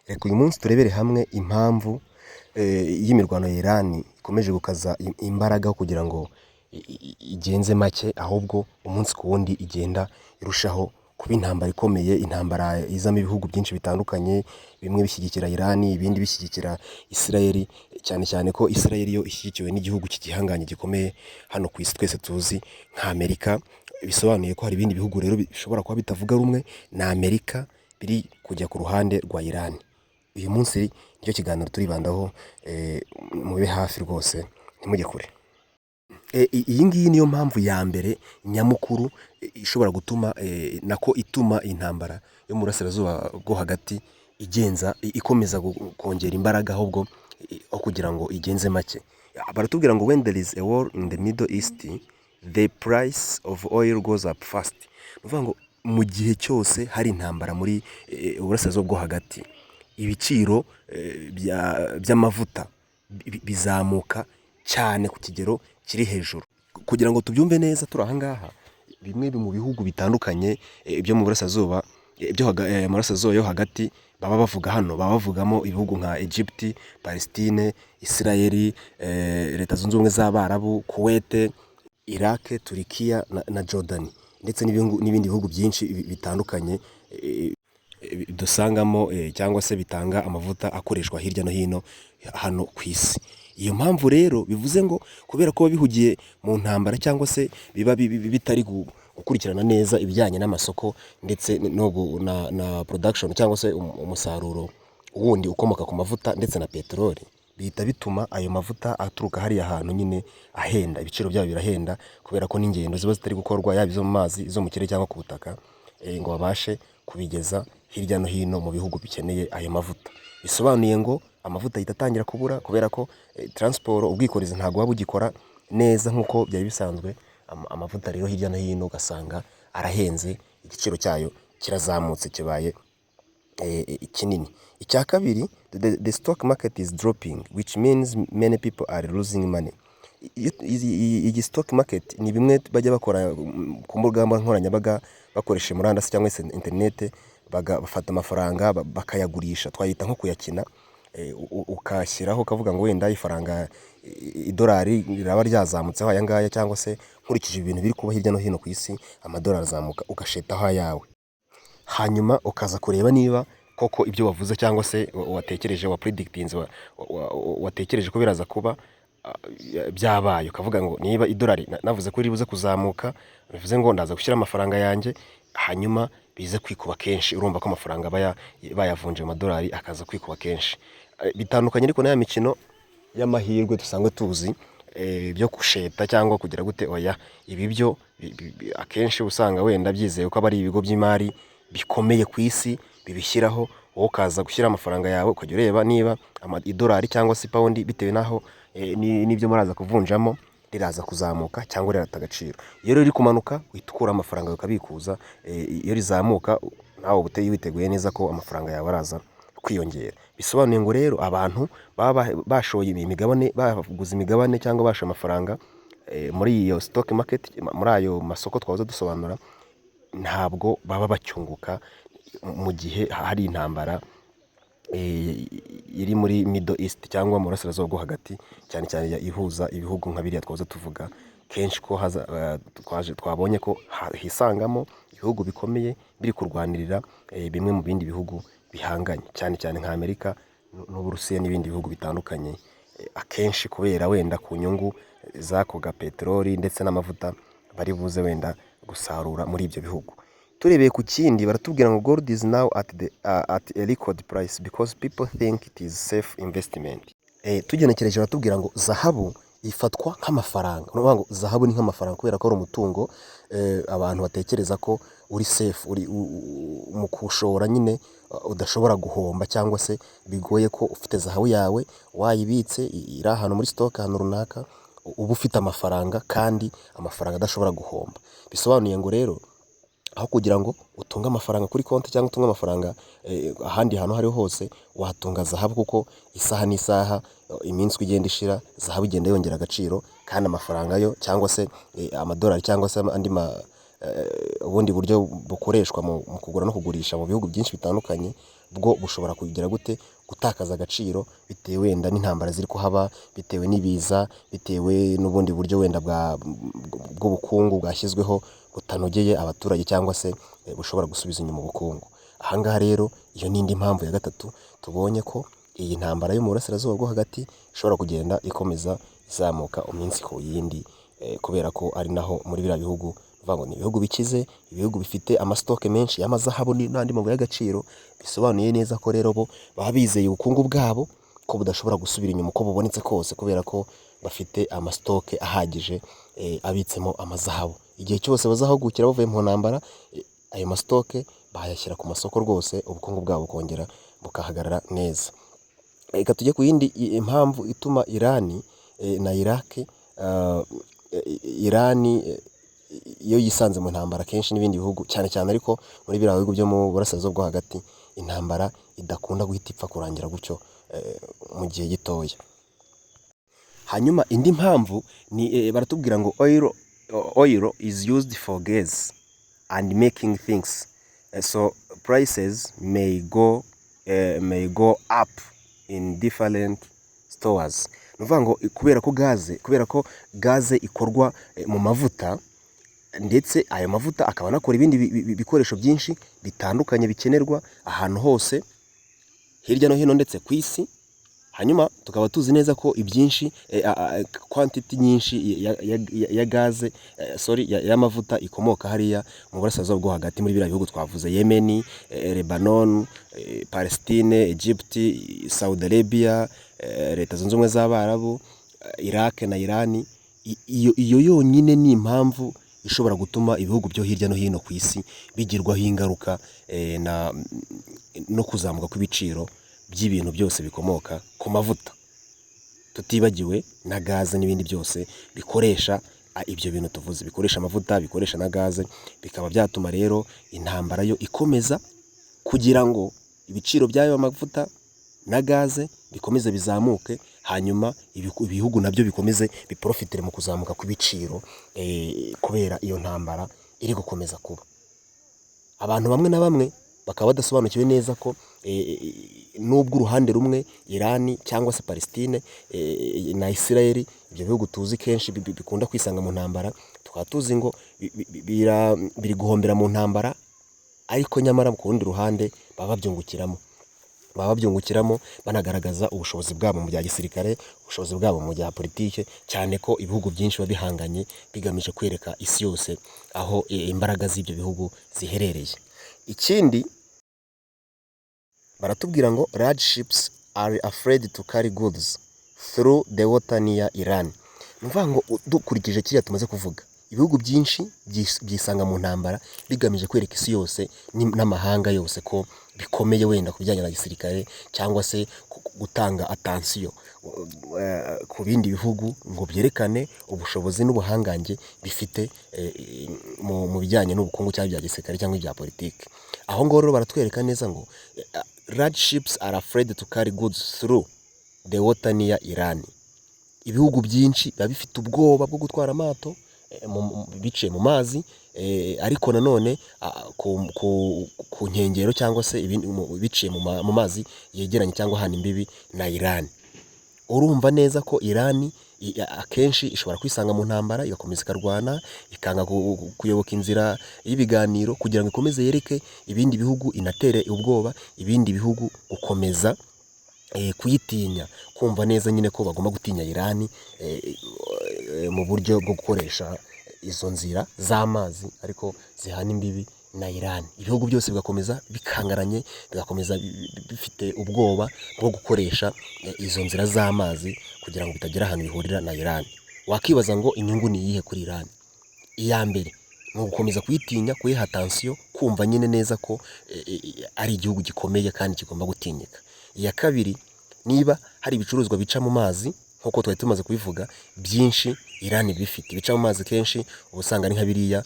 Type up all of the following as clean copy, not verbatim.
Reka uyu munsi turebere hamwe impamvu y'imirwano ya Iran ikomeje gukaza imbaraga kugira ngo igenze make, ahubwo umunsi ku wundi igenda irushaho kuba intambara ikomeye, intambara izamo ibihugu byinshi bitandukanye, bimwe bishyigikira Iran, ibindi bishyigikira Israel, cyane cyane ko Israel yo ishyigikiwe n'igihugu cy'igihanganye gikomeye hano ku isi twese tuzi nka Amerika. Bisobanuye ko hari ibindi bihugu rero bishobora kuba bitavuga rumwe na Amerika biri kujya ku ruhande rwa Iran. Uyu munsi nicyo kiganiro turibandaho, mube hafi rwose ntimujye kure. Iyi ngiyi niyo mpamvu ya mbere nyamukuru ishobora gutuma ituma intambara yo mu burasirazuba bwo hagati ikomeza kongera imbaraga, ahubwo aho kugira ngo igenze make. Baratubwira ngo when there is a war in the Middle East, the price of oil goes up fast. Nuvuga ngo mu gihe cyose hari intambara muri uburasirazuba bwo hagati, ibiciro by'amavuta bizamuka cyane ku kigero kiri hejuru. Kugira ngo tubyumve neza turi aha ngaha, bimwe mu bihugu bitandukanye byo mu burasirazuba yo hagati baba bavuga hano, baba bavugamo ibihugu nka Egypt, Palestine, Israel, Leta Zunze Ubumwe z'Abarabu, Kuwait, Iraq, Turkiya na Jordan, ndetse n'ibindi bihugu byinshi bitandukanye dusangamo cyangwa se bitanga amavuta akoreshwa hirya no hino hano ku isi. Iyo mpamvu rero bivuze ngo kubera ko bihugiye mu ntambara cyangwa se biba bitari gukurikirana neza ibijyanye n'amasoko ndetse na production cyangwa se umusaruro wundi ukomoka ku mavuta ndetse na peteroli, bihita bituma ayo mavuta aturuka hariya hantu nyine ahenda, ibiciro byabo birahenda kubera ko n'ingendo ziba zitari gukorwa, yaba izo mu mazi, izo mu kirere cyangwa ku butaka, ngo babashe kubigeza hirya no hino mu bihugu bikeneye ayo mavuta. Bisobanuye ngo amavuta ahita atangira kubura kubera ko transport, ubwikorezi ntabwo waba bugikora neza nk'uko byari bisanzwe. Amavuta rero hirya no hino ugasanga arahenze, igiciro cyayo kirazamutse, kibaye kinini. Icya kabiri, the stock market is dropping, which means many people are losing money. Iyi stock market ni bimwe bajya bakora ku mbuga nkoranyambaga bakoresheje murandasi cyangwa se internet, bafata amafaranga bakayagurisha, twayita nko kuyakina. Ukashyiraho ukavuga ngo wenda ifaranga idolari riraba ryazamutseho aya ngaya, cyangwa se nkurikije ibintu biri kuba hirya no hino ku isi amadolari azamuka, ugashetaho ayawe, hanyuma ukaza kureba niba koko ibyo wavuze cyangwa se watekereje, watekereje ko biraza kuba byabaye. Ukavuga ngo niba idolari navuze ko ribuze kuzamuka, bivuze ngo ndaza gushyira amafaranga yanjye, hanyuma bize kwikuba kenshi. Urumva ko amafaranga bayavunje mu madolari akaza kwikuba kenshi. Bitandukanye ariko na ya mikino y'amahirwe dusanzwe tuzi, byo kusheta cyangwa kugira gute, oya, ibi byo akenshi usanga wenda byizeye ko aba ari ibigo by'imari bikomeye ku isi bibishyiraho, wowe ukaza gushyira amafaranga yawe ukajya ureba niba idolari cyangwa se paundi bitewe naho n'ibyo muraza kuvunjamo riraza kuzamuka cyangwa rirata agaciro. Iyo rero riri kumanuka uhita ukura amafaranga ukabikuza, iyo rizamuka nawe ubuteye witeguye neza ko amafaranga yawe araza kwiyongera. Bisobanuye ngo rero abantu baba bashoye imigabane, baguze imigabane cyangwa bashoye amafaranga muri iyo stock market, muri ayo masoko twahoze dusobanura, ntabwo baba bacyunguka mu gihe hari intambara iri muri Middle East cyangwa mu burasirazuba bwo hagati, cyane cyane ihuza ibihugu nka biriya twahoze tuvuga kenshi ko twabonye ko hisangamo ibihugu bikomeye biri kurwanirira bimwe mu bindi bihugu bihanganye, cyane cyane nka Amerika n'Uburusiya n'ibindi bihugu bitandukanye, akenshi kubera wenda ku nyungu z'ako ga peteroli ndetse n'amavuta bari buze wenda gusarura muri ibyo bihugu. Turebeye ku kindi, baratubwira ngo gold is now at a record price because people think it is safe investment. Tugenekereje baratubwira ngo zahabu ifatwa nk'amafaranga. Urumva ngo zahabu ni nk'amafaranga kubera ko ari umutungo abantu batekereza ko uri safe, uri mu kushora nyine udashobora guhomba, cyangwa se bigoye ko ufite zahabu yawe wayibitse iri ahantu muri stock ahantu runaka, uba ufite amafaranga kandi amafaranga adashobora guhomba. Bisobanuye ngo rero aho kugira ngo utunge amafaranga kuri konti cyangwa utunge amafaranga ahandi hantu hariho hose, watunga zahabu kuko isaha n'isaha, iminsi igenda ishira, zahabu igenda yongera agaciro, kandi amafaranga yo cyangwa se amadolari cyangwa se andi ubundi buryo bukoreshwa mu kugura no kugurisha mu bihugu byinshi bitandukanye bwo bushobora kugira gute gutakaza agaciro bitewe wenda n'intambara ziri kuhaba, bitewe n'ibiza, bitewe n'ubundi buryo wenda bw'ubukungu bwashyizweho butanogeye abaturage cyangwa se bushobora gusubiza inyuma ubukungu. Ahangaha rero iyo n'indi mpamvu ya gatatu tubonye ko iyi ntambara yo mu burasirazuba bwo hagati ishobora kugenda ikomeza izamuka umunsi ku yindi, kubera ko ari naho muri biriya bihugu ngo ni ibihugu bikize, ibihugu bifite amasitoke menshi y'amazahabu n'andi mabuye y'agaciro, bisobanuye neza ko rero bo baba bizeye ubukungu bwabo ko budashobora gusubira inyuma uko bubonetse kose, kubera ko bafite amasitoke ahagije abitsemo amazahabu. Igihe cyose bazahagukira bavuye mu ntambara, ayo masitoke bayashyira ku masoko rwose, ubukungu bwabo bukongera bukahagarara neza. Reka tujye ku yindi impamvu ituma Irani na Iraki, Irani iyo yisanze mu ntambara kenshi n'ibindi bihugu cyane cyane, ariko muri biriya bihugu byo mu burasirazuba bwo hagati intambara idakunda guhita ipfa kurangira gutyo mu gihe gitoya. Hanyuma indi mpamvu ni baratubwira ngo oil is used for gas and making things, so prices may go up in different stores. Nuvuga ngo kubera ko gaze ikorwa mu mavuta, ndetse ayo mavuta akaba anakora ibindi bikoresho byinshi bitandukanye bikenerwa ahantu hose hirya no hino ndetse ku isi. Hanyuma tukaba tuzi neza ko ibyinshi quantity nyinshi ya gaze y'amavuta ikomoka hariya mu burasirazuba bwo hagati muri biriya bihugu twavuze: Yemen, Lebanon, Palestine, Egypt, Saudi Arabia, Leta Zunze Ubumwe z'Abarabu, Iraq na Iran. Iyo yonyine ni impamvu ishobora gutuma ibihugu byo hirya no hino ku isi bigirwaho ingaruka no kuzamuka kw'ibiciro by'ibintu byose bikomoka ku mavuta, tutibagiwe na gaze n'ibindi byose bikoresha ibyo bintu tuvuze, bikoresha amavuta, bikoresha na gaze. Bikaba byatuma rero intambara yo ikomeza kugira ngo ibiciro by'ayo mavuta na gaze bikomeze bizamuke, hanyuma ibihugu nabyo bikomeze biprofitire mu kuzamuka kw'ibiciro kubera iyo ntambara iri gukomeza kuba. Abantu bamwe na bamwe bakaba badasobanukiwe neza ko nubwo uruhande rumwe Iran cyangwa se Palestine na Israel, ibyo bihugu tuzi kenshi bikunda kwisanga mu ntambara, tukaba tuzi ngo biri guhombera mu ntambara, ariko nyamara ku rundi ruhande baba babyungukiramo banagaragaza ubushobozi bwabo mu bya gisirikare, ubushobozi bwabo mu bya politike, cyane ko ibihugu byinshi biba bihanganye bigamije kwereka isi yose aho imbaraga z'ibyo bihugu ziherereye. Ikindi baratubwira ngo large ships are afraid to carry goods through the water near Iran. Nuvuga ngo dukurikije kiriya tumaze kuvuga, ibihugu byinshi byisanga mu ntambara bigamije kwereka isi yose n'amahanga yose ko bikomeye wenda ku bijyanye na gisirikare, cyangwa se gutanga attention ku bindi bihugu ngo byerekane ubushobozi n'ubuhangange bifite mu bijyanye n'ubukungu cyangwa ibya gisirikare cyangwa ibya politiki. Aho ngaho rero baratwereka neza ngo large ships are afraid to carry goods through the water near Iran. Ibihugu byinshi biba bifite ubwoba bwo gutwara amato biciye mu mazi, ariko nanone ku nkengero cyangwa se biciye mu mazi yegeranye cyangwa hana imbibi na Iran. Urumva neza ko Iran akenshi ishobora kwisanga mu ntambara, igakomeza ikarwana, ikanga kuyoboka inzira y'ibiganiro kugira ngo ikomeze yereke ibindi bihugu, inatere ubwoba ibindi bihugu gukomeza kuyitinya, kumva neza nyine ko bagomba gutinya Iran mu buryo bwo gukoresha izo nzira z'amazi ariko zihana imbibi na Iran. Ibihugu byose bigakomeza bikangaranye, bigakomeza bifite ubwoba bwo gukoresha izo nzira z'amazi kugira ngo bitagira ahantu bihurira na Iran. Wakibaza ngo inyungu ni iyihe kuri Iran? Iya mbere ni ugukomeza kuyitinya, kuyiha attention, kumva nyine neza ko ari igihugu gikomeye kandi kigomba gutinyika. Iya kabiri, niba hari ibicuruzwa bica mu mazi nk'uko twari tumaze kubivuga byinshi Iran bifite bica mu mazi, kenshi ubusanga ari nka biriya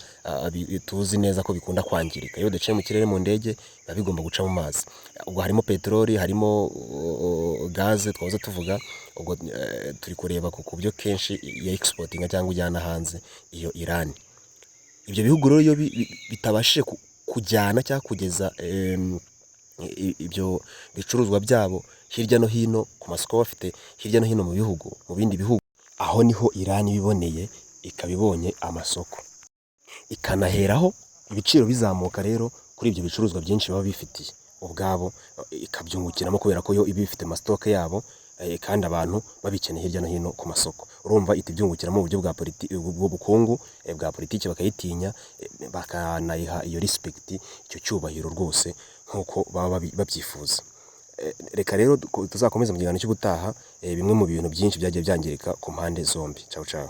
tuzi neza ko bikunda kwangirika. Iyo daciye mu kirere mu ndege biba bigomba guca mu mazi. Ubwo harimo peteroli, harimo gaze twahoze tuvuga, ubwo turi kureba ku byo kenshi ya exportinga cyangwa ijyana hanze iyo Iran. Ibyo bihugu rero iyo bitabashije kujyana cyangwa kugeza ibyo bicuruzwa byabo hirya no hino ku masoko bafite hirya no hino mu bindi bihugu. Aho niho Iran ibiboneye, ikaba ibonye amasoko, ikanaheraho ibiciro bizamuka rero kuri ibyo bicuruzwa byinshi baba bifitiye ubwabo, ikabyungukiramo kubera ko yo iba ifite amasitoke yabo, kandi abantu babikeneye hirya no hino ku masoko. Urumva ihita ibyungukiramo mu buryo bw'ubukungu, bwa politiki bakayitinya, bakanayiha iyo respect, icyo cyubahiro rwose nk'uko baba babyifuza. Reka rero tuzakomeza mu kiganiro cy'ubutaha, bimwe mu bintu byinshi byagiye byangirika ku mpande zombi. Ciao ciao.